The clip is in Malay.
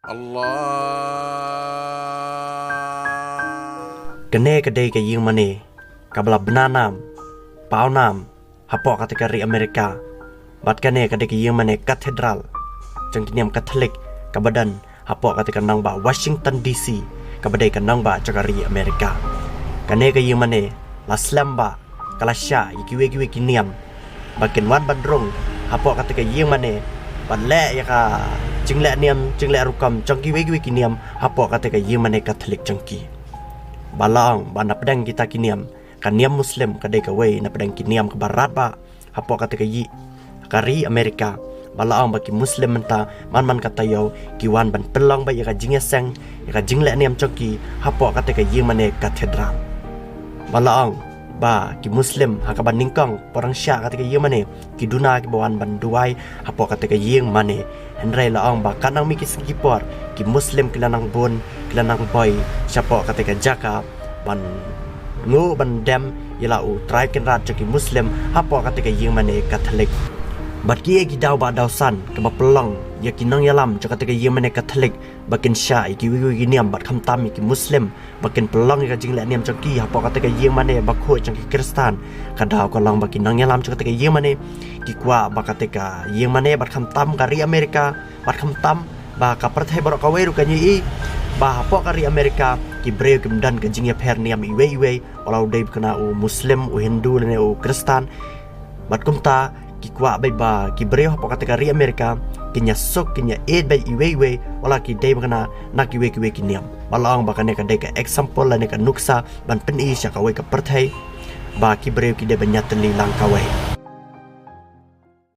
Allah. Kene kedai ke yung mane kabla benanam paunam hapok kategori Amerika bat kene kedai ke yung mane katedral jangkiniam Katolik kabadan hapok kategori nang ba Washington DC kabadai kanang ba jagari Amerika kene ke yung mane la slamba kalasya ikiwe kiniam bakin wan bandrung hapok kategori yung mane balle ya ka jingle niam jingle rukam jangki we kiniam hapok kategori yung mane Katolik jangki balang ba napdang kita kiniam kaniam Muslim kadai ka we napdang kiniam ke barat ba hapok kategori kari Amerika balang bagi Muslim menta man katayo kiwan ban pelang ba ya ka jingeseng ya ka jingle niam jangki hapok kategori yung mane katedral balang ba ki Muslim hakaban ningkang porang sya katika yung mane ki duna ki bawan banduai hapo katika yung mane henry laong ba kanang mikis kipor ki Muslim kilanang bun kilanang boy syapo katika jaka ban ngu ban dem ilau try ken rat ki Muslim hapo katika yung mane Katolik bat ki daw ba daw san ke ba pelong ya kinang yalam katika yung mane Katolik bakin sya ki wi niam bat kham tam ki Muslim bakin pelong ka jing la niam chaki hapo katika yung mane bakho chang ki Kristen kadaw ko lang bakin nang yalam katika yung mane ki kwa ba katika yung mane bat kham tam kari Amerika bat kham tam ba ka partai barok ka weru kan yi ba hapo kari Amerika ki breu kim dan ka jing ya per niam iwe walau dei kena u Muslim u Hindu ne u Kristen bat kumta ki kwa bai ba ki breu hapo katika ri Amerika kinya sok kinya ed bai iwe wala ki dei kena nak iwe kiniam balang bakane ka dei ka example la ne ka nuksa ban pen i sya ka we ka partai ba ki breu ki de banyat li lang ka we